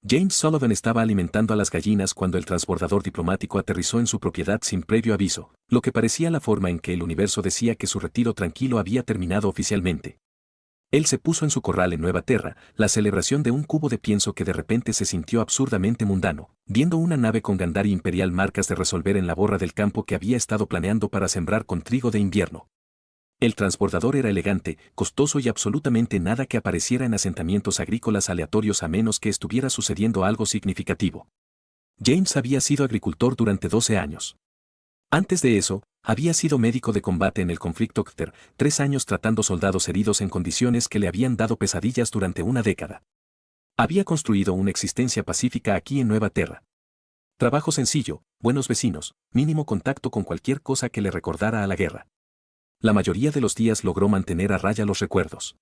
James Sullivan estaba alimentando a las gallinas cuando el transbordador diplomático aterrizó en su propiedad sin previo aviso, lo que parecía la forma en que el universo decía que su retiro tranquilo había terminado oficialmente. Él se puso en su corral en Nueva Terra, la celebración de un cubo de pienso que de repente se sintió absurdamente mundano, viendo una nave con Gandari Imperial marcas de resolver en la borra del campo que había estado planeando para sembrar con trigo de invierno. El transbordador era elegante, costoso y absolutamente nada que apareciera en asentamientos agrícolas aleatorios a menos que estuviera sucediendo algo significativo. James había sido agricultor durante 12 años. Antes de eso, había sido médico de combate en el conflicto Cther, 3 años tratando soldados heridos en condiciones que le habían dado pesadillas durante una década. Había construido una existencia pacífica aquí en Nueva Terra. Trabajo sencillo, buenos vecinos, mínimo contacto con cualquier cosa que le recordara a la guerra. La mayoría de los días logró mantener a raya los recuerdos.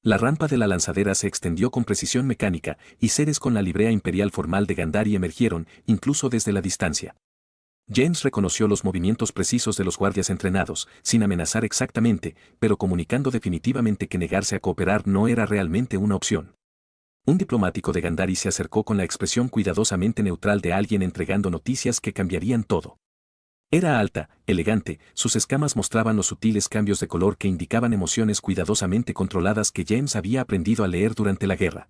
La rampa de la lanzadera se extendió con precisión mecánica y seres con la librea imperial formal de Gandari emergieron, incluso desde la distancia. James reconoció los movimientos precisos de los guardias entrenados, sin amenazar exactamente, pero comunicando definitivamente que negarse a cooperar no era realmente una opción. Un diplomático de Gandari se acercó con la expresión cuidadosamente neutral de alguien entregando noticias que cambiarían todo. Era alta, elegante, sus escamas mostraban los sutiles cambios de color que indicaban emociones cuidadosamente controladas que James había aprendido a leer durante la guerra.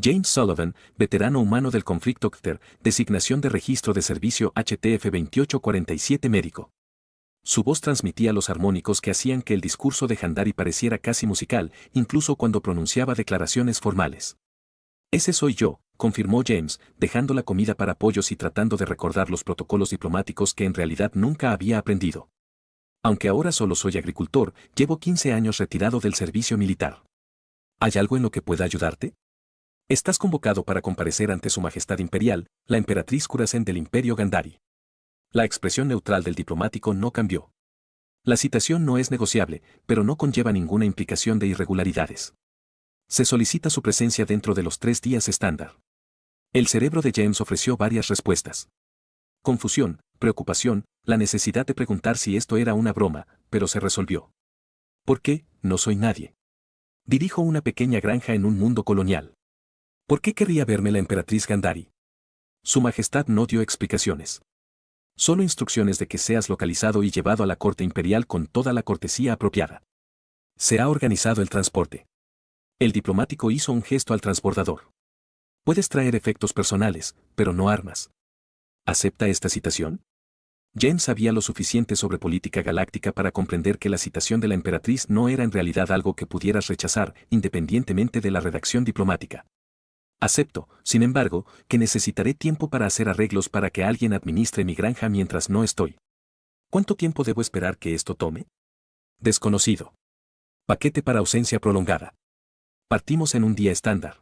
James Sullivan, veterano humano del conflicto Cther, designación de registro de servicio HTF 2847 médico. Su voz transmitía los armónicos que hacían que el discurso de Gandari pareciera casi musical, incluso cuando pronunciaba declaraciones formales. Ese soy yo, confirmó James, dejando la comida para pollos y tratando de recordar los protocolos diplomáticos que en realidad nunca había aprendido. Aunque ahora solo soy agricultor, llevo 15 años retirado del servicio militar. ¿Hay algo en lo que pueda ayudarte? Estás convocado para comparecer ante Su Majestad Imperial, la emperatriz Khurasen del Imperio Gandari. La expresión neutral del diplomático no cambió. La citación no es negociable, pero no conlleva ninguna implicación de irregularidades. Se solicita su presencia dentro de los 3 días estándar. El cerebro de James ofreció varias respuestas. Confusión, preocupación, la necesidad de preguntar si esto era una broma, pero se resolvió. ¿Por qué? No soy nadie. Dirijo una pequeña granja en un mundo colonial. ¿Por qué querría verme la emperatriz Gandari? Su Majestad no dio explicaciones. Solo instrucciones de que seas localizado y llevado a la corte imperial con toda la cortesía apropiada. Se ha organizado el transporte. El diplomático hizo un gesto al transbordador. Puedes traer efectos personales, pero no armas. ¿Acepta esta citación? James sabía lo suficiente sobre política galáctica para comprender que la citación de la emperatriz no era en realidad algo que pudieras rechazar, independientemente de la redacción diplomática. Acepto, sin embargo, que necesitaré tiempo para hacer arreglos para que alguien administre mi granja mientras no estoy. ¿Cuánto tiempo debo esperar que esto tome? Desconocido. Paquete para ausencia prolongada. Partimos en un día estándar.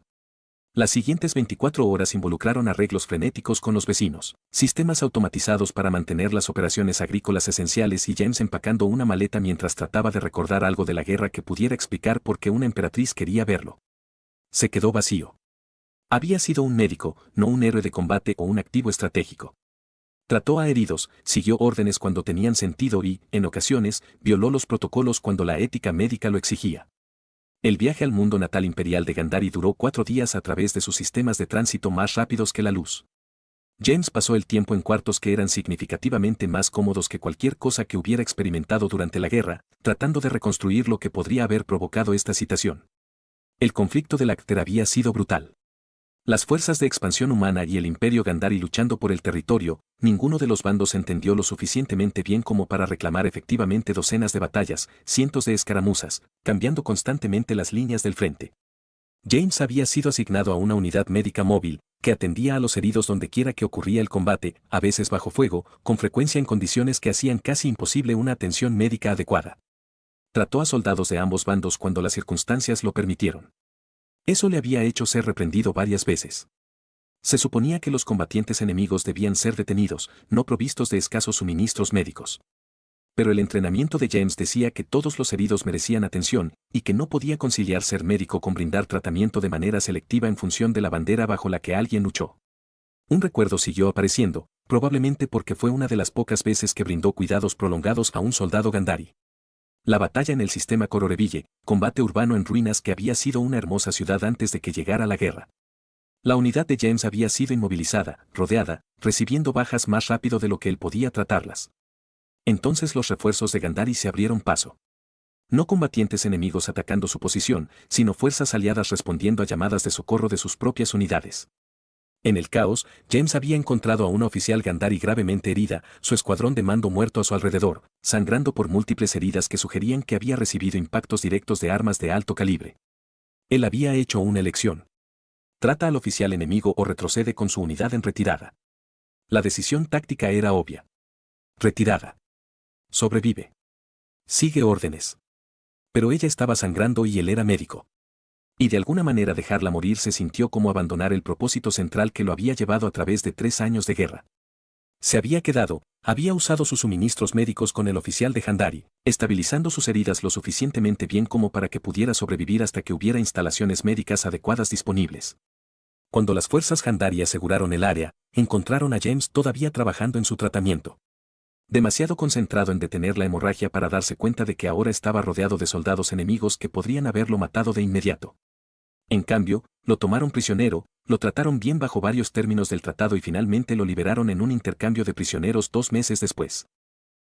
Las siguientes 24 horas involucraron arreglos frenéticos con los vecinos, sistemas automatizados para mantener las operaciones agrícolas esenciales y James empacando una maleta mientras trataba de recordar algo de la guerra que pudiera explicar por qué una emperatriz quería verlo. Se quedó vacío. Había sido un médico, no un héroe de combate o un activo estratégico. Trató a heridos, siguió órdenes cuando tenían sentido y, en ocasiones, violó los protocolos cuando la ética médica lo exigía. El viaje al mundo natal imperial de Gandari duró 4 días a través de sus sistemas de tránsito más rápidos que la luz. James pasó el tiempo en cuartos que eran significativamente más cómodos que cualquier cosa que hubiera experimentado durante la guerra, tratando de reconstruir lo que podría haber provocado esta situación. El conflicto de la Cther había sido brutal. Las fuerzas de expansión humana y el Imperio Gandari luchando por el territorio, ninguno de los bandos entendió lo suficientemente bien como para reclamar efectivamente docenas de batallas, cientos de escaramuzas, cambiando constantemente las líneas del frente. James había sido asignado a una unidad médica móvil, que atendía a los heridos donde quiera que ocurría el combate, a veces bajo fuego, con frecuencia en condiciones que hacían casi imposible una atención médica adecuada. Trató a soldados de ambos bandos cuando las circunstancias lo permitieron. Eso le había hecho ser reprendido varias veces. Se suponía que los combatientes enemigos debían ser detenidos, no provistos de escasos suministros médicos. Pero el entrenamiento de James decía que todos los heridos merecían atención, y que no podía conciliar ser médico con brindar tratamiento de manera selectiva en función de la bandera bajo la que alguien luchó. Un recuerdo siguió apareciendo, probablemente porque fue una de las pocas veces que brindó cuidados prolongados a un soldado Gandari. La batalla en el sistema Cororeville, combate urbano en ruinas que había sido una hermosa ciudad antes de que llegara la guerra. La unidad de James había sido inmovilizada, rodeada, recibiendo bajas más rápido de lo que él podía tratarlas. Entonces los refuerzos de Gandhari se abrieron paso. No combatientes enemigos atacando su posición, sino fuerzas aliadas respondiendo a llamadas de socorro de sus propias unidades. En el caos, James había encontrado a una oficial Gandhari gravemente herida, su escuadrón de mando muerto a su alrededor, sangrando por múltiples heridas que sugerían que había recibido impactos directos de armas de alto calibre. Él había hecho una elección. Trata al oficial enemigo o retrocede con su unidad en retirada. La decisión táctica era obvia. Retirada. Sobrevive. Sigue órdenes. Pero ella estaba sangrando y él era médico. Y de alguna manera dejarla morir se sintió como abandonar el propósito central que lo había llevado a través de 3 años de guerra. Se había usado sus suministros médicos con el oficial de Gandhari, estabilizando sus heridas lo suficientemente bien como para que pudiera sobrevivir hasta que hubiera instalaciones médicas adecuadas disponibles. Cuando las fuerzas Gandhari aseguraron el área, encontraron a James todavía trabajando en su tratamiento. Demasiado concentrado en detener la hemorragia para darse cuenta de que ahora estaba rodeado de soldados enemigos que podrían haberlo matado de inmediato. En cambio, lo tomaron prisionero, lo trataron bien bajo varios términos del tratado y finalmente lo liberaron en un intercambio de prisioneros 2 meses después.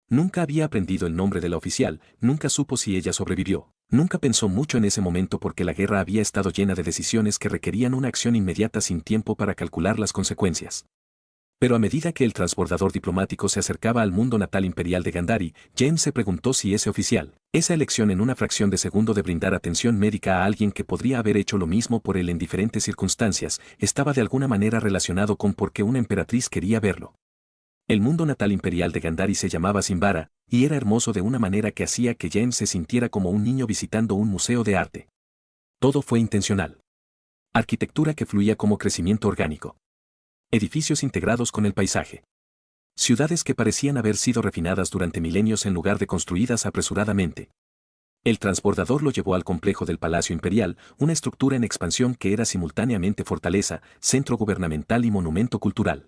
Nunca había aprendido el nombre de la oficial, nunca supo si ella sobrevivió, nunca pensó mucho en ese momento porque la guerra había estado llena de decisiones que requerían una acción inmediata sin tiempo para calcular las consecuencias. Pero a medida que el transbordador diplomático se acercaba al mundo natal imperial de Gandhari, James se preguntó si ese oficial, esa elección en una fracción de segundo de brindar atención médica a alguien que podría haber hecho lo mismo por él en diferentes circunstancias, estaba de alguna manera relacionado con por qué una emperatriz quería verlo. El mundo natal imperial de Gandhari se llamaba Simbara, y era hermoso de una manera que hacía que James se sintiera como un niño visitando un museo de arte. Todo fue intencional. Arquitectura que fluía como crecimiento orgánico. Edificios integrados con el paisaje. Ciudades que parecían haber sido refinadas durante milenios en lugar de construidas apresuradamente. El transbordador lo llevó al complejo del Palacio Imperial, una estructura en expansión que era simultáneamente fortaleza, centro gubernamental y monumento cultural.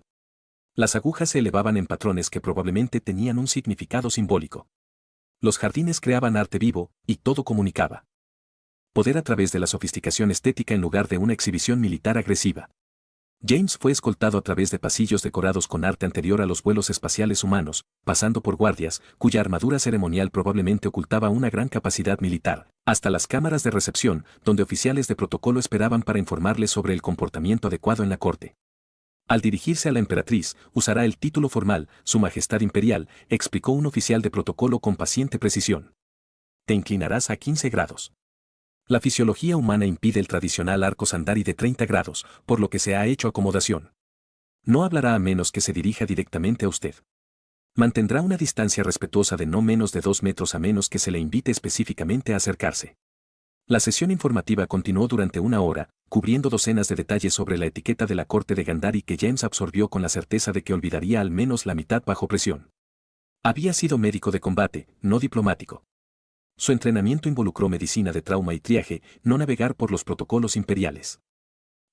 Las agujas se elevaban en patrones que probablemente tenían un significado simbólico. Los jardines creaban arte vivo, y todo comunicaba. Poder a través de la sofisticación estética en lugar de una exhibición militar agresiva. James fue escoltado a través de pasillos decorados con arte anterior a los vuelos espaciales humanos, pasando por guardias, cuya armadura ceremonial probablemente ocultaba una gran capacidad militar, hasta las cámaras de recepción, donde oficiales de protocolo esperaban para informarles sobre el comportamiento adecuado en la corte. Al dirigirse a la emperatriz, usará el título formal, Su Majestad Imperial, explicó un oficial de protocolo con paciente precisión. Te inclinarás a 15 grados. La fisiología humana impide el tradicional arco Sandari de 30 grados, por lo que se ha hecho acomodación. No hablará a menos que se dirija directamente a usted. Mantendrá una distancia respetuosa de no menos de 2 metros a menos que se le invite específicamente a acercarse. La sesión informativa continuó durante 1 hora, cubriendo docenas de detalles sobre la etiqueta de la corte de Gandhari que James absorbió con la certeza de que olvidaría al menos la mitad bajo presión. Había sido médico de combate, no diplomático. Su entrenamiento involucró medicina de trauma y triaje, no navegar por los protocolos imperiales.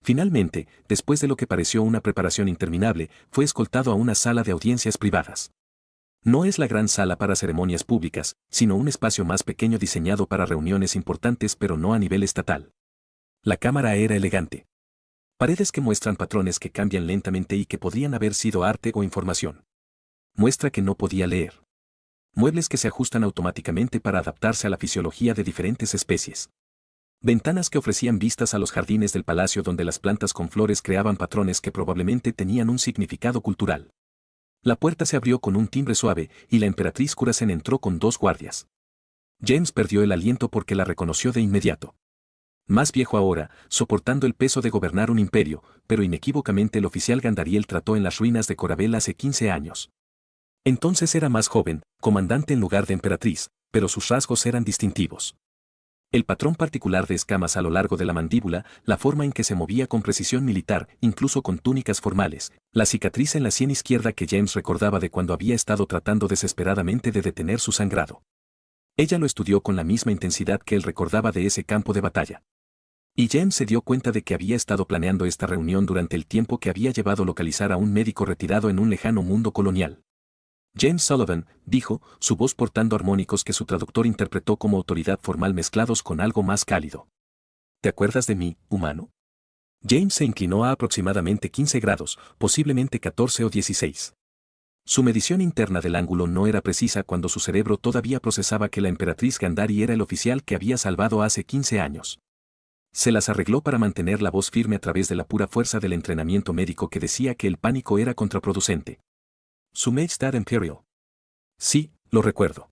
Finalmente, después de lo que pareció una preparación interminable, fue escoltado a una sala de audiencias privadas. No es la gran sala para ceremonias públicas, sino un espacio más pequeño diseñado para reuniones importantes pero no a nivel estatal. La cámara era elegante. Paredes que muestran patrones que cambian lentamente y que podrían haber sido arte o información. Muestra que no podía leer. Muebles que se ajustan automáticamente para adaptarse a la fisiología de diferentes especies. Ventanas que ofrecían vistas a los jardines del palacio donde las plantas con flores creaban patrones que probablemente tenían un significado cultural. La puerta se abrió con un timbre suave y la emperatriz Kurasen entró con 2 guardias. James perdió el aliento porque la reconoció de inmediato. Más viejo ahora, soportando el peso de gobernar un imperio, pero inequívocamente el oficial Gandariel trató en las ruinas de Corabel hace 15 años. Entonces era más joven, comandante en lugar de emperatriz, pero sus rasgos eran distintivos. El patrón particular de escamas a lo largo de la mandíbula, la forma en que se movía con precisión militar, incluso con túnicas formales, la cicatriz en la sien izquierda que James recordaba de cuando había estado tratando desesperadamente de detener su sangrado. Ella lo estudió con la misma intensidad que él recordaba de ese campo de batalla. Y James se dio cuenta de que había estado planeando esta reunión durante el tiempo que había llevado localizar a un médico retirado en un lejano mundo colonial. James Sullivan, dijo, su voz portando armónicos que su traductor interpretó como autoridad formal mezclados con algo más cálido. ¿Te acuerdas de mí, humano? James se inclinó a aproximadamente 15 grados, posiblemente 14 o 16. Su medición interna del ángulo no era precisa cuando su cerebro todavía procesaba que la emperatriz Gandhari era el oficial que había salvado hace 15 años. Se las arregló para mantener la voz firme a través de la pura fuerza del entrenamiento médico que decía que el pánico era contraproducente. Su Majestad Imperial. Sí, lo recuerdo.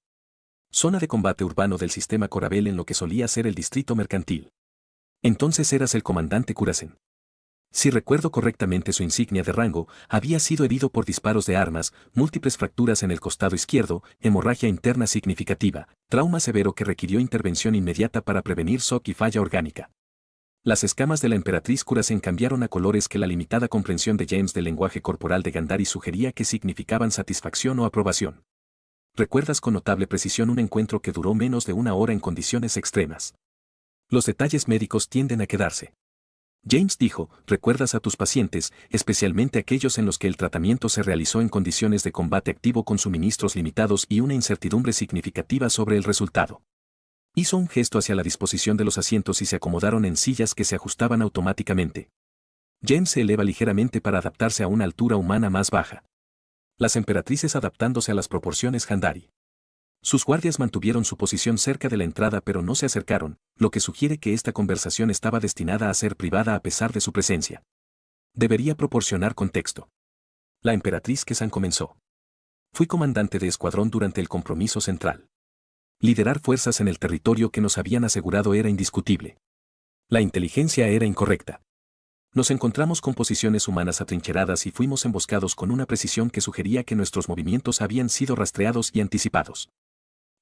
Zona de combate urbano del sistema Corabel en lo que solía ser el distrito mercantil. Entonces eras el comandante Kurasen. Si recuerdo correctamente su insignia de rango, había sido herido por disparos de armas, múltiples fracturas en el costado izquierdo, hemorragia interna significativa, trauma severo que requirió intervención inmediata para prevenir shock y falla orgánica. Las escamas de la emperatriz Kurasen cambiaron a colores que la limitada comprensión de James del lenguaje corporal de Gandhari sugería que significaban satisfacción o aprobación. Recuerdas con notable precisión un encuentro que duró menos de una hora en condiciones extremas. Los detalles médicos tienden a quedarse. James dijo, recuerdas a tus pacientes, especialmente aquellos en los que el tratamiento se realizó en condiciones de combate activo con suministros limitados y una incertidumbre significativa sobre el resultado. Hizo un gesto hacia la disposición de los asientos y se acomodaron en sillas que se ajustaban automáticamente. James se eleva ligeramente para adaptarse a una altura humana más baja. Las emperatrices adaptándose a las proporciones Gandhari. Sus guardias mantuvieron su posición cerca de la entrada pero no se acercaron, lo que sugiere que esta conversación estaba destinada a ser privada a pesar de su presencia. Debería proporcionar contexto. La emperatriz Kesan comenzó. Fui comandante de escuadrón durante el compromiso central. Liderar fuerzas en el territorio que nos habían asegurado era indiscutible. La inteligencia era incorrecta. Nos encontramos con posiciones humanas atrincheradas y fuimos emboscados con una precisión que sugería que nuestros movimientos habían sido rastreados y anticipados.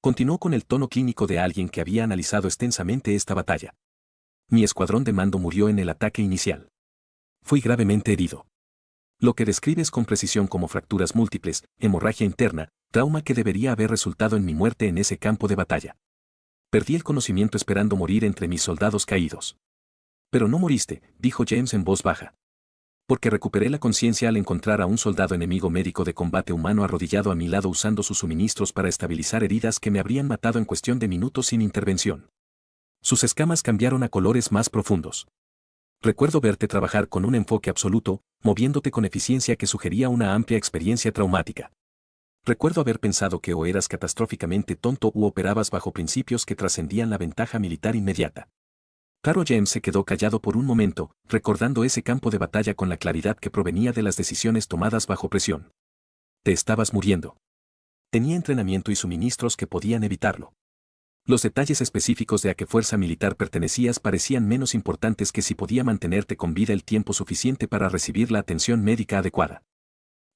Continuó con el tono clínico de alguien que había analizado extensamente esta batalla. Mi escuadrón de mando murió en el ataque inicial. Fui gravemente herido. Lo que describes con precisión como fracturas múltiples, hemorragia interna, trauma que debería haber resultado en mi muerte en ese campo de batalla. Perdí el conocimiento esperando morir entre mis soldados caídos. Pero no moriste, dijo James en voz baja. Porque recuperé la conciencia al encontrar a un soldado enemigo médico de combate humano arrodillado a mi lado usando sus suministros para estabilizar heridas que me habrían matado en cuestión de minutos sin intervención. Sus escamas cambiaron a colores más profundos. Recuerdo verte trabajar con un enfoque absoluto, moviéndote con eficiencia que sugería una amplia experiencia traumática. Recuerdo haber pensado que o eras catastróficamente tonto u operabas bajo principios que trascendían la ventaja militar inmediata. Claro, James se quedó callado por un momento, recordando ese campo de batalla con la claridad que provenía de las decisiones tomadas bajo presión. Te estabas muriendo. Tenía entrenamiento y suministros que podían evitarlo. Los detalles específicos de a qué fuerza militar pertenecías parecían menos importantes que si podía mantenerte con vida el tiempo suficiente para recibir la atención médica adecuada.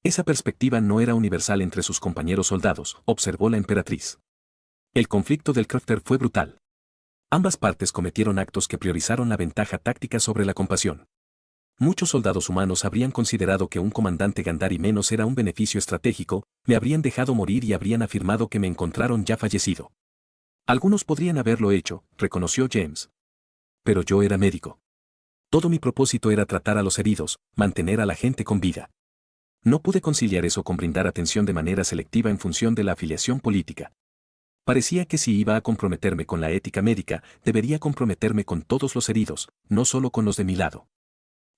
Esa perspectiva no era universal entre sus compañeros soldados, observó la emperatriz. El conflicto del Crafter fue brutal. Ambas partes cometieron actos que priorizaron la ventaja táctica sobre la compasión. Muchos soldados humanos habrían considerado que un comandante Gandhari menos era un beneficio estratégico, me habrían dejado morir y habrían afirmado que me encontraron ya fallecido. Algunos podrían haberlo hecho, reconoció James. Pero yo era médico. Todo mi propósito era tratar a los heridos, mantener a la gente con vida. No pude conciliar eso con brindar atención de manera selectiva en función de la afiliación política. Parecía que si iba a comprometerme con la ética médica, debería comprometerme con todos los heridos, no solo con los de mi lado.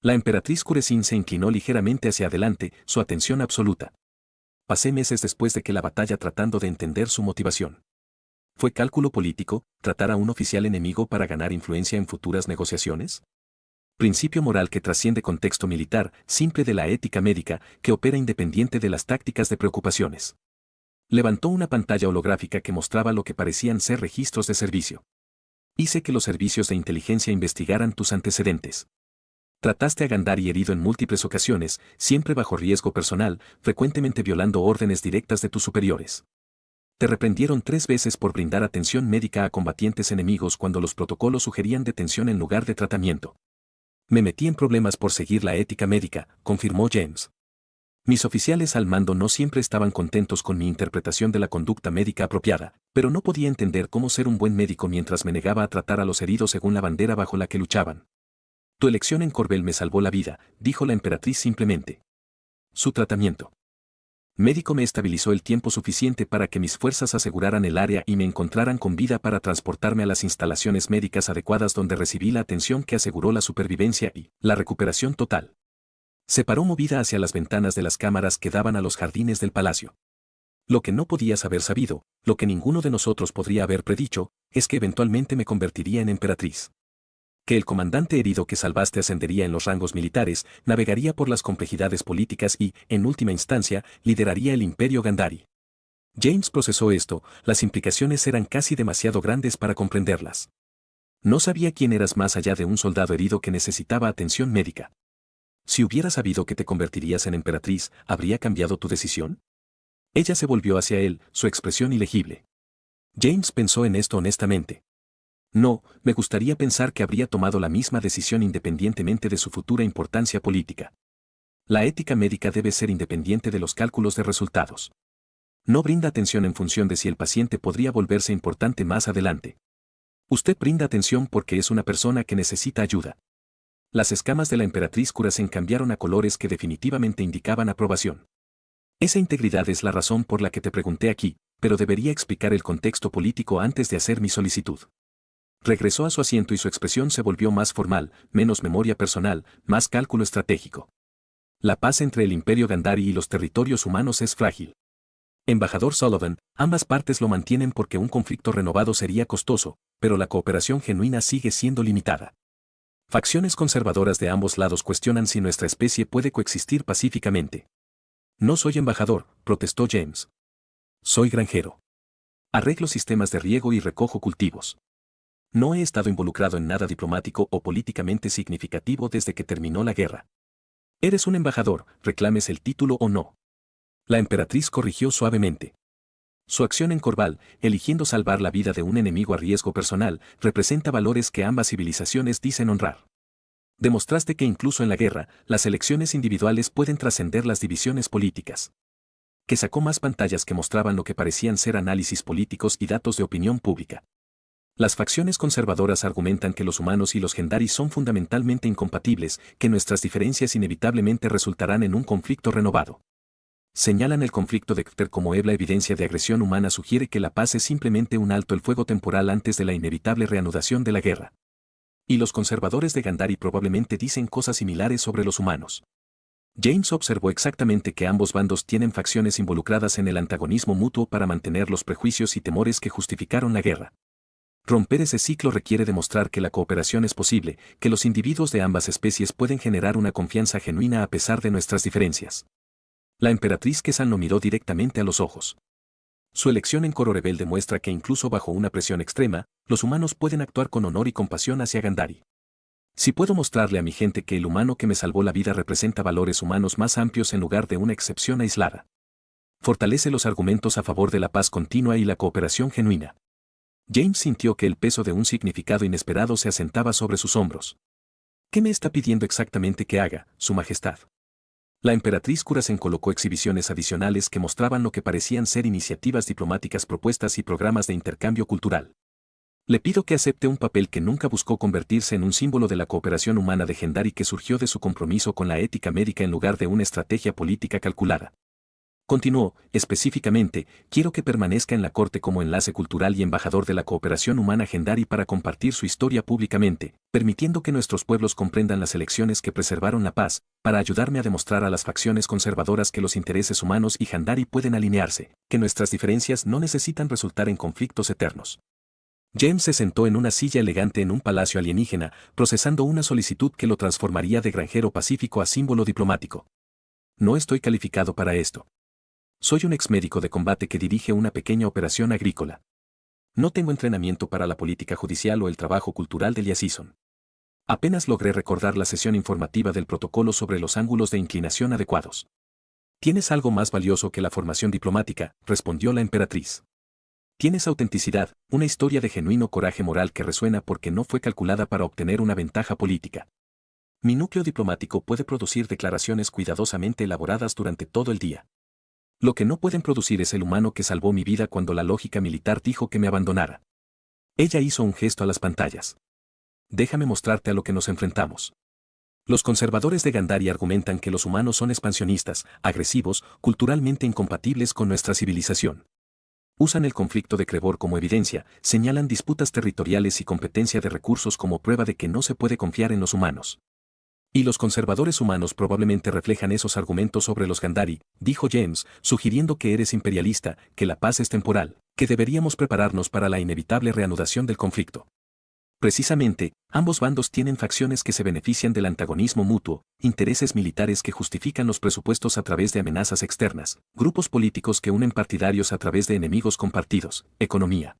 La emperatriz Kuresin se inclinó ligeramente hacia adelante, su atención absoluta. Pasé meses después de que la batalla tratando de entender su motivación. ¿Fue cálculo político, tratar a un oficial enemigo para ganar influencia en futuras negociaciones? Principio moral que trasciende contexto militar, simple de la ética médica, que opera independiente de las tácticas de preocupaciones. Levantó una pantalla holográfica que mostraba lo que parecían ser registros de servicio. Hice que los servicios de inteligencia investigaran tus antecedentes. Trataste a Gandhari herido en múltiples ocasiones, siempre bajo riesgo personal, frecuentemente violando órdenes directas de tus superiores. Te reprendieron 3 veces por brindar atención médica a combatientes enemigos cuando los protocolos sugerían detención en lugar de tratamiento. Me metí en problemas por seguir la ética médica, confirmó James. Mis oficiales al mando no siempre estaban contentos con mi interpretación de la conducta médica apropiada, pero no podía entender cómo ser un buen médico mientras me negaba a tratar a los heridos según la bandera bajo la que luchaban. Tu elección en Corbel me salvó la vida, dijo la emperatriz simplemente. Su tratamiento. Médico me estabilizó el tiempo suficiente para que mis fuerzas aseguraran el área y me encontraran con vida para transportarme a las instalaciones médicas adecuadas donde recibí la atención que aseguró la supervivencia y la recuperación total. Se paró movida hacia las ventanas de las cámaras que daban a los jardines del palacio. Lo que no podías haber sabido, lo que ninguno de nosotros podría haber predicho, es que eventualmente me convertiría en emperatriz. Que el comandante herido que salvaste ascendería en los rangos militares, navegaría por las complejidades políticas y, en última instancia, lideraría el imperio Gandhari. James procesó esto, las implicaciones eran casi demasiado grandes para comprenderlas. No sabía quién eras más allá de un soldado herido que necesitaba atención médica. Si hubiera sabido que te convertirías en emperatriz, ¿habría cambiado tu decisión? Ella se volvió hacia él, su expresión ilegible. James pensó en esto honestamente. No, me gustaría pensar que habría tomado la misma decisión independientemente de su futura importancia política. La ética médica debe ser independiente de los cálculos de resultados. No brinda atención en función de si el paciente podría volverse importante más adelante. Usted brinda atención porque es una persona que necesita ayuda. Las escamas de la emperatriz Kurasen cambiaron a colores que definitivamente indicaban aprobación. Esa integridad es la razón por la que te pregunté aquí, pero debería explicar el contexto político antes de hacer mi solicitud. Regresó a su asiento y su expresión se volvió más formal, menos memoria personal, más cálculo estratégico. La paz entre el Imperio Gandhari y los territorios humanos es frágil. Embajador Sullivan, ambas partes lo mantienen porque un conflicto renovado sería costoso, pero la cooperación genuina sigue siendo limitada. Facciones conservadoras de ambos lados cuestionan si nuestra especie puede coexistir pacíficamente. No soy embajador, protestó James. Soy granjero. Arreglo sistemas de riego y recojo cultivos. No he estado involucrado en nada diplomático o políticamente significativo desde que terminó la guerra. Eres un embajador, reclames el título o no. La emperatriz corrigió suavemente. Su acción en Corval, eligiendo salvar la vida de un enemigo a riesgo personal, representa valores que ambas civilizaciones dicen honrar. Demostraste que incluso en la guerra, las elecciones individuales pueden trascender las divisiones políticas. Que sacó más pantallas que mostraban lo que parecían ser análisis políticos y datos de opinión pública. Las facciones conservadoras argumentan que los humanos y los Gandhari son fundamentalmente incompatibles, que nuestras diferencias inevitablemente resultarán en un conflicto renovado. Señalan el conflicto de Kter como la evidencia de agresión humana sugiere que la paz es simplemente un alto el fuego temporal antes de la inevitable reanudación de la guerra. Y los conservadores de Gandhari probablemente dicen cosas similares sobre los humanos. James observó exactamente que ambos bandos tienen facciones involucradas en el antagonismo mutuo para mantener los prejuicios y temores que justificaron la guerra. Romper ese ciclo requiere demostrar que la cooperación es posible, que los individuos de ambas especies pueden generar una confianza genuina a pesar de nuestras diferencias. La emperatriz Kesan lo miró directamente a los ojos. Su elección en Cororebel demuestra que incluso bajo una presión extrema, los humanos pueden actuar con honor y compasión hacia Gandhari. Si puedo mostrarle a mi gente que el humano que me salvó la vida representa valores humanos más amplios en lugar de una excepción aislada. Fortalece los argumentos a favor de la paz continua y la cooperación genuina. James sintió que el peso de un significado inesperado se asentaba sobre sus hombros. ¿Qué me está pidiendo exactamente que haga, Su Majestad? La emperatriz Kurasen colocó exhibiciones adicionales que mostraban lo que parecían ser iniciativas diplomáticas propuestas y programas de intercambio cultural. Le pido que acepte un papel que nunca buscó convertirse en un símbolo de la cooperación humana de Gandhari que surgió de su compromiso con la ética médica en lugar de una estrategia política calculada. Continuó, específicamente, quiero que permanezca en la corte como enlace cultural y embajador de la cooperación humana Gandhari para compartir su historia públicamente, permitiendo que nuestros pueblos comprendan las elecciones que preservaron la paz, para ayudarme a demostrar a las facciones conservadoras que los intereses humanos y Gandhari pueden alinearse, que nuestras diferencias no necesitan resultar en conflictos eternos. James se sentó en una silla elegante en un palacio alienígena, procesando una solicitud que lo transformaría de granjero pacífico a símbolo diplomático. No estoy calificado para esto. Soy un exmédico de combate que dirige una pequeña operación agrícola. No tengo entrenamiento para la política judicial o el trabajo cultural del liaison. Apenas logré recordar la sesión informativa del protocolo sobre los ángulos de inclinación adecuados. Tienes algo más valioso que la formación diplomática, respondió la emperatriz. Tienes autenticidad, una historia de genuino coraje moral que resuena porque no fue calculada para obtener una ventaja política. Mi núcleo diplomático puede producir declaraciones cuidadosamente elaboradas durante todo el día. Lo que no pueden producir es el humano que salvó mi vida cuando la lógica militar dijo que me abandonara. Ella hizo un gesto a las pantallas. Déjame mostrarte a lo que nos enfrentamos. Los conservadores de Gandhari argumentan que los humanos son expansionistas, agresivos, culturalmente incompatibles con nuestra civilización. Usan el conflicto de Crebor como evidencia, señalan disputas territoriales y competencia de recursos como prueba de que no se puede confiar en los humanos. Y los conservadores humanos probablemente reflejan esos argumentos sobre los Gandhari, dijo James, sugiriendo que eres imperialista, que la paz es temporal, que deberíamos prepararnos para la inevitable reanudación del conflicto. Precisamente, ambos bandos tienen facciones que se benefician del antagonismo mutuo, intereses militares que justifican los presupuestos a través de amenazas externas, grupos políticos que unen partidarios a través de enemigos compartidos, economía.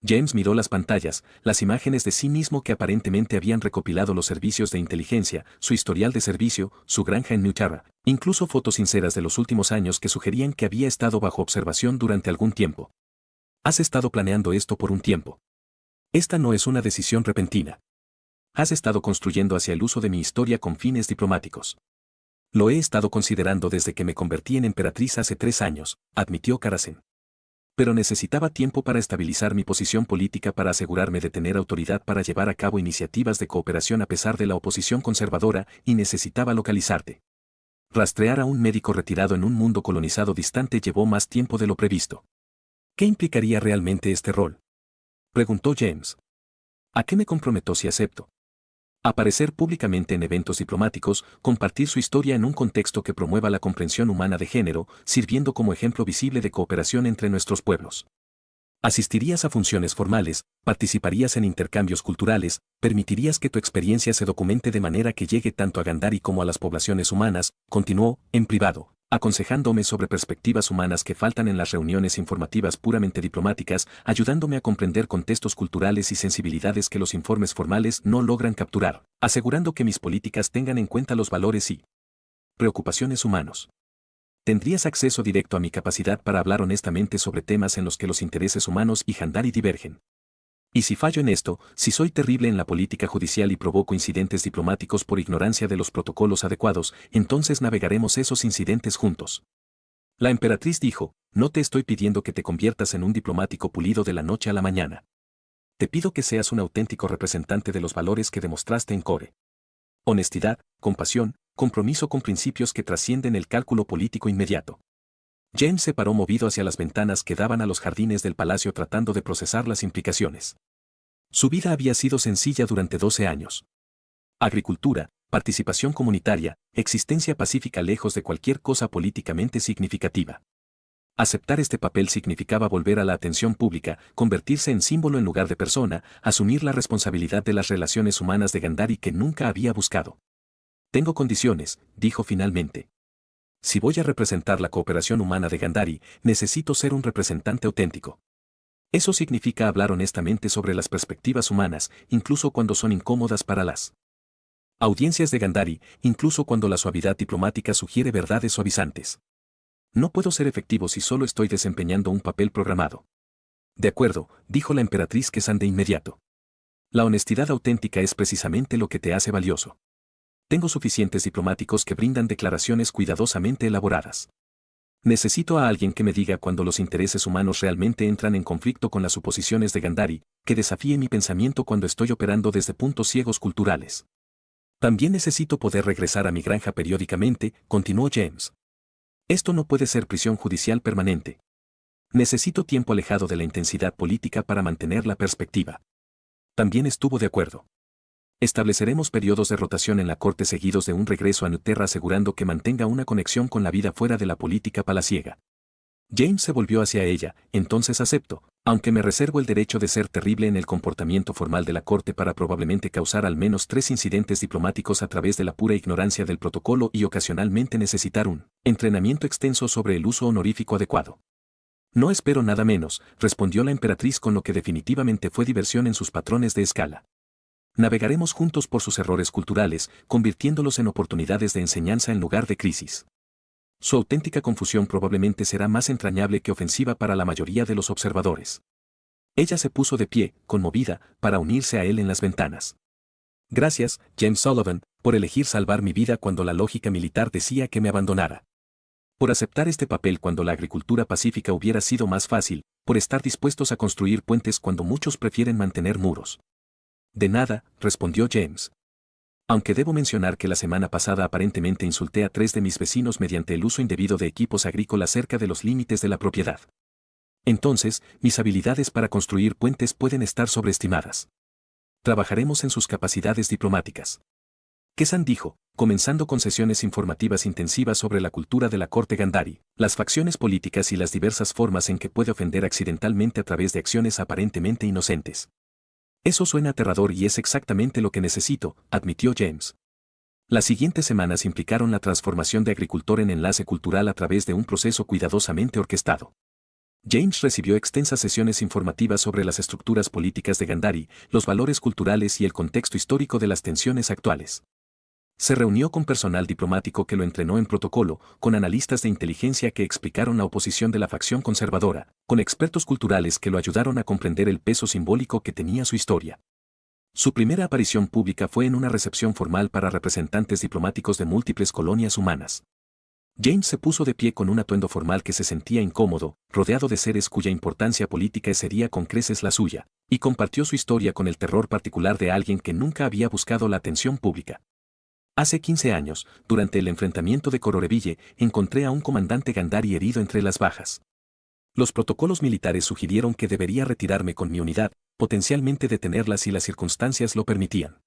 James miró las pantallas, las imágenes de sí mismo que aparentemente habían recopilado los servicios de inteligencia, su historial de servicio, su granja en New Tara, incluso fotos sinceras de los últimos años que sugerían que había estado bajo observación durante algún tiempo. Has estado planeando esto por un tiempo. Esta no es una decisión repentina. Has estado construyendo hacia el uso de mi historia con fines diplomáticos. Lo he estado considerando desde que me convertí en emperatriz hace 3 años, admitió Karasen. Pero necesitaba tiempo para estabilizar mi posición política, para asegurarme de tener autoridad para llevar a cabo iniciativas de cooperación a pesar de la oposición conservadora, y necesitaba localizarte. Rastrear a un médico retirado en un mundo colonizado distante llevó más tiempo de lo previsto. ¿Qué implicaría realmente este rol?, preguntó James. ¿A qué me comprometo si acepto? Aparecer públicamente en eventos diplomáticos, compartir su historia en un contexto que promueva la comprensión humana de género, sirviendo como ejemplo visible de cooperación entre nuestros pueblos. Asistirías a funciones formales, participarías en intercambios culturales, permitirías que tu experiencia se documente de manera que llegue tanto a Gandhari como a las poblaciones humanas, continuó, en privado, aconsejándome sobre perspectivas humanas que faltan en las reuniones informativas puramente diplomáticas, ayudándome a comprender contextos culturales y sensibilidades que los informes formales no logran capturar, asegurando que mis políticas tengan en cuenta los valores y preocupaciones humanos. Tendrías acceso directo a mi capacidad para hablar honestamente sobre temas en los que los intereses humanos y Gandhari divergen. Y si fallo en esto, si soy terrible en la política judicial y provoco incidentes diplomáticos por ignorancia de los protocolos adecuados, entonces navegaremos esos incidentes juntos. La emperatriz dijo, no te estoy pidiendo que te conviertas en un diplomático pulido de la noche a la mañana. Te pido que seas un auténtico representante de los valores que demostraste en Core. Honestidad, compasión, compromiso con principios que trascienden el cálculo político inmediato. James se paró movido hacia las ventanas que daban a los jardines del palacio tratando de procesar las implicaciones. Su vida había sido sencilla durante 12 años. Agricultura, participación comunitaria, existencia pacífica lejos de cualquier cosa políticamente significativa. Aceptar este papel significaba volver a la atención pública, convertirse en símbolo en lugar de persona, asumir la responsabilidad de las relaciones humanas de Gandhari que nunca había buscado. Tengo condiciones, dijo finalmente. Si voy a representar la cooperación humana de Gandhari, necesito ser un representante auténtico. Eso significa hablar honestamente sobre las perspectivas humanas, incluso cuando son incómodas para las audiencias de Gandhari, incluso cuando la suavidad diplomática sugiere verdades suavizantes. No puedo ser efectivo si solo estoy desempeñando un papel programado. De acuerdo, dijo la emperatriz Kesan de inmediato. La honestidad auténtica es precisamente lo que te hace valioso. Tengo suficientes diplomáticos que brindan declaraciones cuidadosamente elaboradas. Necesito a alguien que me diga cuando los intereses humanos realmente entran en conflicto con las suposiciones de Gandhari, que desafíe mi pensamiento cuando estoy operando desde puntos ciegos culturales. También necesito poder regresar a mi granja periódicamente, continuó James. Esto no puede ser prisión judicial permanente. Necesito tiempo alejado de la intensidad política para mantener la perspectiva. También estuvo de acuerdo. Estableceremos periodos de rotación en la corte seguidos de un regreso a Nuterra asegurando que mantenga una conexión con la vida fuera de la política palaciega. James se volvió hacia ella, entonces acepto, aunque me reservo el derecho de ser terrible en el comportamiento formal de la corte para probablemente causar al menos 3 incidentes diplomáticos a través de la pura ignorancia del protocolo y ocasionalmente necesitar un entrenamiento extenso sobre el uso honorífico adecuado. No espero nada menos, respondió la emperatriz con lo que definitivamente fue diversión en sus patrones de escala. Navegaremos juntos por sus errores culturales, convirtiéndolos en oportunidades de enseñanza en lugar de crisis. Su auténtica confusión probablemente será más entrañable que ofensiva para la mayoría de los observadores. Ella se puso de pie, conmovida, para unirse a él en las ventanas. Gracias, James Sullivan, por elegir salvar mi vida cuando la lógica militar decía que me abandonara. Por aceptar este papel cuando la agricultura pacífica hubiera sido más fácil, por estar dispuestos a construir puentes cuando muchos prefieren mantener muros. De nada, respondió James. Aunque debo mencionar que la semana pasada aparentemente insulté a 3 de mis vecinos mediante el uso indebido de equipos agrícolas cerca de los límites de la propiedad. Entonces, mis habilidades para construir puentes pueden estar sobreestimadas. Trabajaremos en sus capacidades diplomáticas. Kesan dijo, comenzando con sesiones informativas intensivas sobre la cultura de la corte Gandhari, las facciones políticas y las diversas formas en que puede ofender accidentalmente a través de acciones aparentemente inocentes. Eso suena aterrador y es exactamente lo que necesito, admitió James. Las siguientes semanas implicaron la transformación de agricultor en enlace cultural a través de un proceso cuidadosamente orquestado. James recibió extensas sesiones informativas sobre las estructuras políticas de Gandhari, los valores culturales y el contexto histórico de las tensiones actuales. Se reunió con personal diplomático que lo entrenó en protocolo, con analistas de inteligencia que explicaron la oposición de la facción conservadora, con expertos culturales que lo ayudaron a comprender el peso simbólico que tenía su historia. Su primera aparición pública fue en una recepción formal para representantes diplomáticos de múltiples colonias humanas. James se puso de pie con un atuendo formal que se sentía incómodo, rodeado de seres cuya importancia política sería con creces la suya, y compartió su historia con el terror particular de alguien que nunca había buscado la atención pública. Hace 15 años, durante el enfrentamiento de Cororeville, encontré a un comandante Gandhari herido entre las bajas. Los protocolos militares sugirieron que debería retirarme con mi unidad, potencialmente detenerla si las circunstancias lo permitían.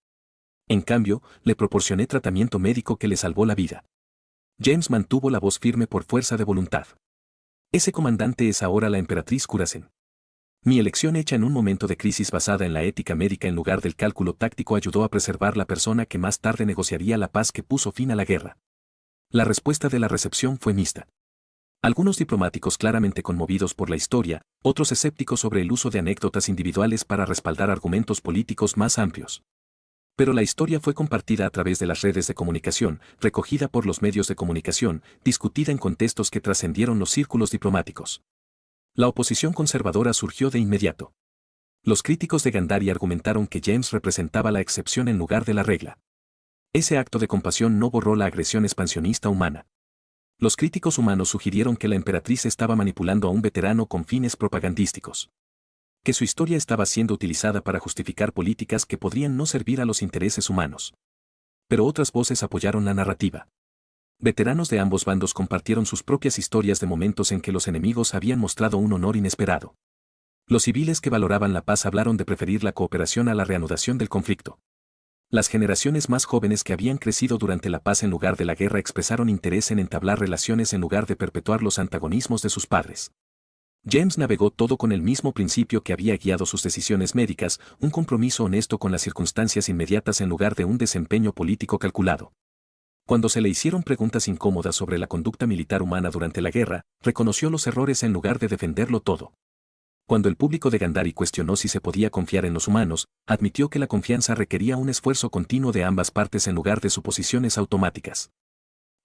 En cambio, le proporcioné tratamiento médico que le salvó la vida. James mantuvo la voz firme por fuerza de voluntad. Ese comandante es ahora la emperatriz Kurasen. Mi elección hecha en un momento de crisis basada en la ética médica en lugar del cálculo táctico ayudó a preservar la persona que más tarde negociaría la paz que puso fin a la guerra. La respuesta de la recepción fue mixta. Algunos diplomáticos claramente conmovidos por la historia, otros escépticos sobre el uso de anécdotas individuales para respaldar argumentos políticos más amplios. Pero la historia fue compartida a través de las redes de comunicación, recogida por los medios de comunicación, discutida en contextos que trascendieron los círculos diplomáticos. La oposición conservadora surgió de inmediato. Los críticos de Gandhari argumentaron que James representaba la excepción en lugar de la regla. Ese acto de compasión no borró la agresión expansionista humana. Los críticos humanos sugirieron que la emperatriz estaba manipulando a un veterano con fines propagandísticos. Que su historia estaba siendo utilizada para justificar políticas que podrían no servir a los intereses humanos. Pero otras voces apoyaron la narrativa. Veteranos de ambos bandos compartieron sus propias historias de momentos en que los enemigos habían mostrado un honor inesperado. Los civiles que valoraban la paz hablaron de preferir la cooperación a la reanudación del conflicto. Las generaciones más jóvenes que habían crecido durante la paz en lugar de la guerra expresaron interés en entablar relaciones en lugar de perpetuar los antagonismos de sus padres. James navegó todo con el mismo principio que había guiado sus decisiones médicas, un compromiso honesto con las circunstancias inmediatas en lugar de un desempeño político calculado. Cuando se le hicieron preguntas incómodas sobre la conducta militar humana durante la guerra, reconoció los errores en lugar de defenderlo todo. Cuando el público de Gandhari cuestionó si se podía confiar en los humanos, admitió que la confianza requería un esfuerzo continuo de ambas partes en lugar de suposiciones automáticas.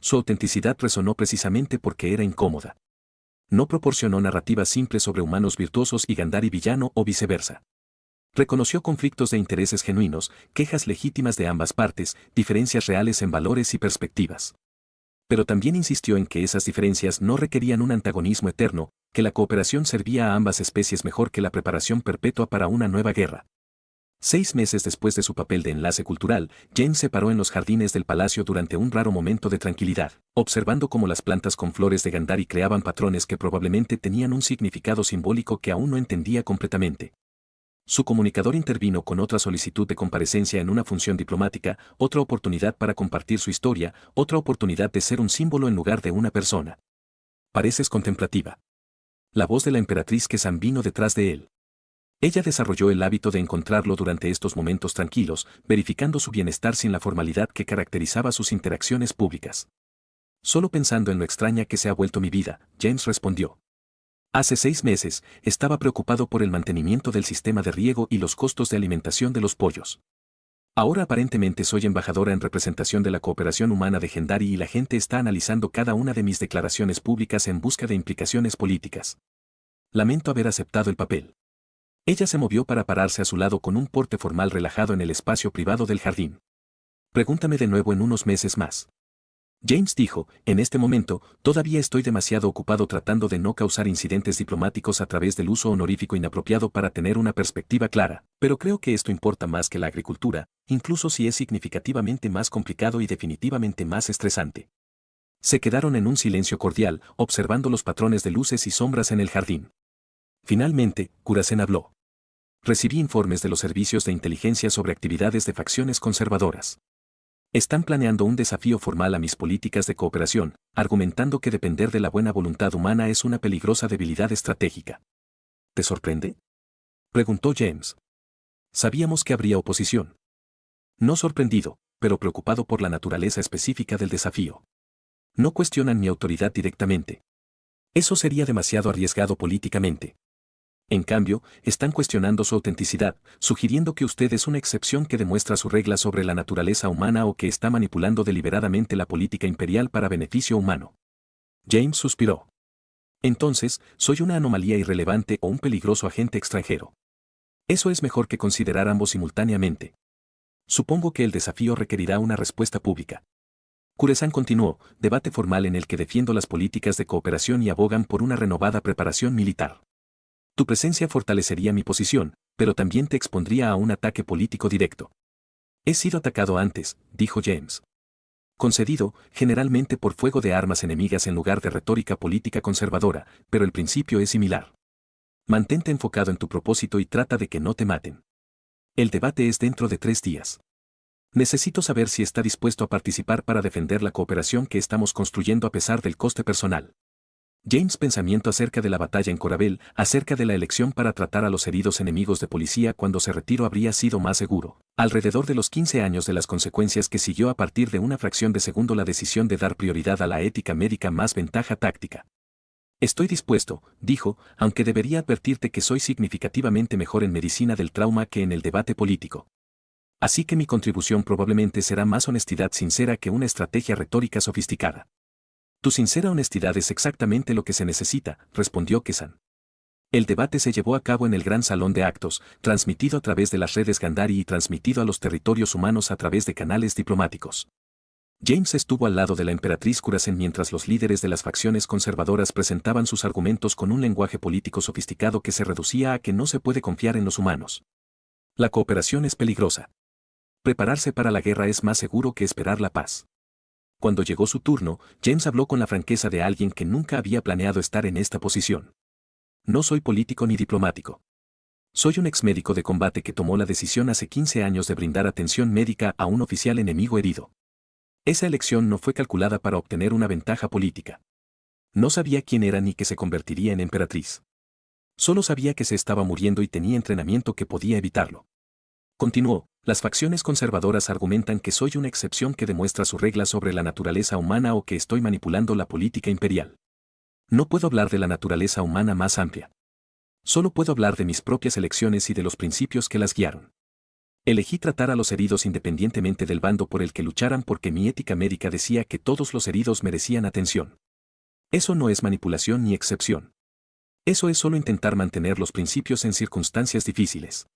Su autenticidad resonó precisamente porque era incómoda. No proporcionó narrativas simples sobre humanos virtuosos y Gandhari villano o viceversa. Reconoció conflictos de intereses genuinos, quejas legítimas de ambas partes, diferencias reales en valores y perspectivas. Pero también insistió en que esas diferencias no requerían un antagonismo eterno, que la cooperación servía a ambas especies mejor que la preparación perpetua para una nueva guerra. 6 meses después de su papel de enlace cultural, James se paró en los jardines del palacio durante un raro momento de tranquilidad, observando cómo las plantas con flores de Gandhari creaban patrones que probablemente tenían un significado simbólico que aún no entendía completamente. Su comunicador intervino con otra solicitud de comparecencia en una función diplomática, otra oportunidad para compartir su historia, otra oportunidad de ser un símbolo en lugar de una persona. Pareces contemplativa. La voz de la emperatriz Kesan vino detrás de él. Ella desarrolló el hábito de encontrarlo durante estos momentos tranquilos, verificando su bienestar sin la formalidad que caracterizaba sus interacciones públicas. Solo pensando en lo extraña que se ha vuelto mi vida, James respondió. Hace 6 meses, estaba preocupado por el mantenimiento del sistema de riego y los costos de alimentación de los pollos. Ahora aparentemente soy embajadora en representación de la cooperación humana de Gandhari y la gente está analizando cada una de mis declaraciones públicas en busca de implicaciones políticas. Lamento haber aceptado el papel. Ella se movió para pararse a su lado con un porte formal relajado en el espacio privado del jardín. Pregúntame de nuevo en unos meses más. James dijo, en este momento, todavía estoy demasiado ocupado tratando de no causar incidentes diplomáticos a través del uso honorífico inapropiado para tener una perspectiva clara, pero creo que esto importa más que la agricultura, incluso si es significativamente más complicado y definitivamente más estresante. Se quedaron en un silencio cordial, observando los patrones de luces y sombras en el jardín. Finalmente, Kurasen habló. Recibí informes de los servicios de inteligencia sobre actividades de facciones conservadoras. Están planeando un desafío formal a mis políticas de cooperación, argumentando que depender de la buena voluntad humana es una peligrosa debilidad estratégica. ¿Te sorprende?, preguntó James. Sabíamos que habría oposición. No sorprendido, pero preocupado por la naturaleza específica del desafío. No cuestionan mi autoridad directamente. Eso sería demasiado arriesgado políticamente. En cambio, están cuestionando su autenticidad, sugiriendo que usted es una excepción que demuestra su regla sobre la naturaleza humana o que está manipulando deliberadamente la política imperial para beneficio humano. James suspiró. Entonces, soy una anomalía irrelevante o un peligroso agente extranjero. Eso es mejor que considerar ambos simultáneamente. Supongo que el desafío requerirá una respuesta pública. Kurasen continuó, debate formal en el que defiendo las políticas de cooperación y abogan por una renovada preparación militar. Tu presencia fortalecería mi posición, pero también te expondría a un ataque político directo. He sido atacado antes, dijo James. Concedido, generalmente por fuego de armas enemigas en lugar de retórica política conservadora, pero el principio es similar. Mantente enfocado en tu propósito y trata de que no te maten. El debate es dentro de 3 días. Necesito saber si está dispuesto a participar para defender la cooperación que estamos construyendo a pesar del coste personal. James' pensamiento acerca de la batalla en Corabel, acerca de la elección para tratar a los heridos enemigos de policía cuando se retiró habría sido más seguro, alrededor de los 15 años de las consecuencias que siguió a partir de una fracción de segundo la decisión de dar prioridad a la ética médica más ventaja táctica. Estoy dispuesto, dijo, aunque debería advertirte que soy significativamente mejor en medicina del trauma que en el debate político. Así que mi contribución probablemente será más honestidad sincera que una estrategia retórica sofisticada. Tu sincera honestidad es exactamente lo que se necesita, respondió Kurasen. El debate se llevó a cabo en el gran salón de actos, transmitido a través de las redes Gandhari y transmitido a los territorios humanos a través de canales diplomáticos. James estuvo al lado de la emperatriz Kurasen mientras los líderes de las facciones conservadoras presentaban sus argumentos con un lenguaje político sofisticado que se reducía a que no se puede confiar en los humanos. La cooperación es peligrosa. Prepararse para la guerra es más seguro que esperar la paz. Cuando llegó su turno, James habló con la franqueza de alguien que nunca había planeado estar en esta posición. No soy político ni diplomático. Soy un exmédico de combate que tomó la decisión hace 15 años de brindar atención médica a un oficial enemigo herido. Esa elección no fue calculada para obtener una ventaja política. No sabía quién era ni que se convertiría en emperatriz. Solo sabía que se estaba muriendo y tenía entrenamiento que podía evitarlo. Continuó, las facciones conservadoras argumentan que soy una excepción que demuestra su regla sobre la naturaleza humana o que estoy manipulando la política imperial. No puedo hablar de la naturaleza humana más amplia. Solo puedo hablar de mis propias elecciones y de los principios que las guiaron. Elegí tratar a los heridos independientemente del bando por el que lucharan porque mi ética médica decía que todos los heridos merecían atención. Eso no es manipulación ni excepción. Eso es solo intentar mantener los principios en circunstancias difíciles.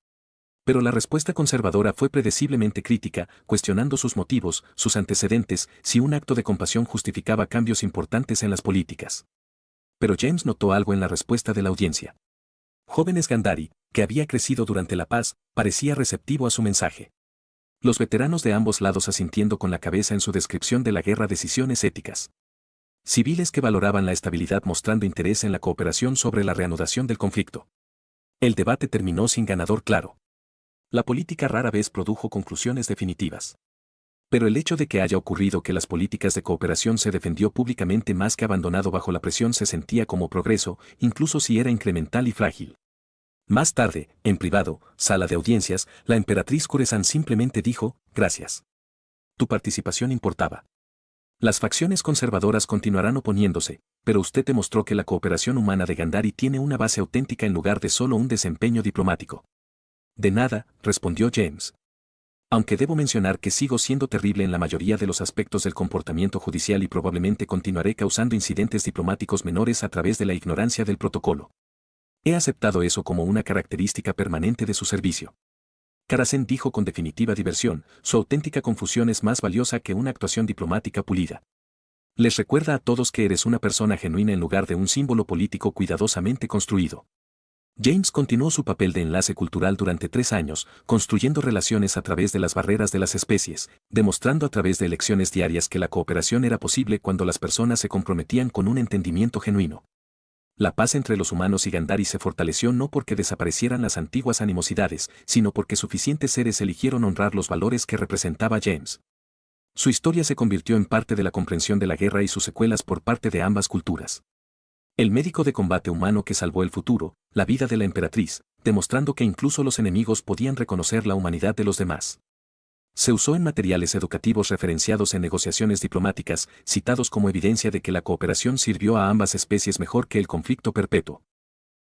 Pero la respuesta conservadora fue predeciblemente crítica, cuestionando sus motivos, sus antecedentes, si un acto de compasión justificaba cambios importantes en las políticas. Pero James notó algo en la respuesta de la audiencia. Jóvenes Gandhari, que había crecido durante la paz, parecía receptivo a su mensaje. Los veteranos de ambos lados asintiendo con la cabeza en su descripción de la guerra decisiones éticas. Civiles que valoraban la estabilidad mostrando interés en la cooperación sobre la reanudación del conflicto. El debate terminó sin ganador claro. La política rara vez produjo conclusiones definitivas. Pero el hecho de que haya ocurrido que las políticas de cooperación se defendió públicamente más que abandonado bajo la presión se sentía como progreso, incluso si era incremental y frágil. Más tarde, en privado, sala de audiencias, la emperatriz Kurasen simplemente dijo, gracias. Tu participación importaba. Las facciones conservadoras continuarán oponiéndose, pero usted demostró que la cooperación humana de Gandhari tiene una base auténtica en lugar de solo un desempeño diplomático. De nada, respondió James. Aunque debo mencionar que sigo siendo terrible en la mayoría de los aspectos del comportamiento judicial y probablemente continuaré causando incidentes diplomáticos menores a través de la ignorancia del protocolo. He aceptado eso como una característica permanente de su servicio. Kurasen dijo con definitiva diversión, su auténtica confusión es más valiosa que una actuación diplomática pulida. Les recuerda a todos que eres una persona genuina en lugar de un símbolo político cuidadosamente construido. James continuó su papel de enlace cultural durante 3 años, construyendo relaciones a través de las barreras de las especies, demostrando a través de elecciones diarias que la cooperación era posible cuando las personas se comprometían con un entendimiento genuino. La paz entre los humanos y Gandhari se fortaleció no porque desaparecieran las antiguas animosidades, sino porque suficientes seres eligieron honrar los valores que representaba James. Su historia se convirtió en parte de la comprensión de la guerra y sus secuelas por parte de ambas culturas. El médico de combate humano que salvó el futuro, la vida de la emperatriz, demostrando que incluso los enemigos podían reconocer la humanidad de los demás. Se usó en materiales educativos referenciados en negociaciones diplomáticas, citados como evidencia de que la cooperación sirvió a ambas especies mejor que el conflicto perpetuo.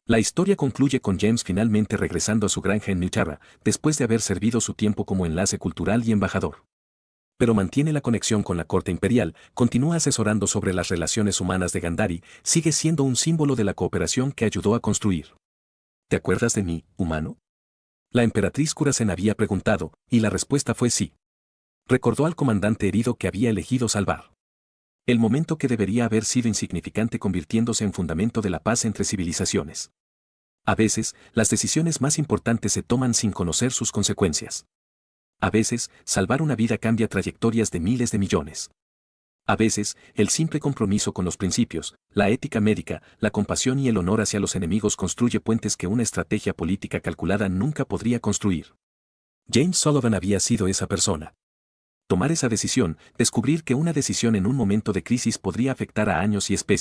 La historia concluye con James finalmente regresando a su granja en Newchara, después de haber servido su tiempo como enlace cultural y embajador. Pero mantiene la conexión con la corte imperial, continúa asesorando sobre las relaciones humanas de Gandhari, sigue siendo un símbolo de la cooperación que ayudó a construir. ¿Te acuerdas de mí, humano? La emperatriz Kurasen había preguntado, y la respuesta fue sí. Recordó al comandante herido que había elegido salvar. El momento que debería haber sido insignificante convirtiéndose en fundamento de la paz entre civilizaciones. A veces, las decisiones más importantes se toman sin conocer sus consecuencias. A veces, salvar una vida cambia trayectorias de miles de millones. A veces, el simple compromiso con los principios, la ética médica, la compasión y el honor hacia los enemigos construye puentes que una estrategia política calculada nunca podría construir. James Sullivan había sido esa persona. Tomar esa decisión, descubrir que una decisión en un momento de crisis podría afectar a años y especies.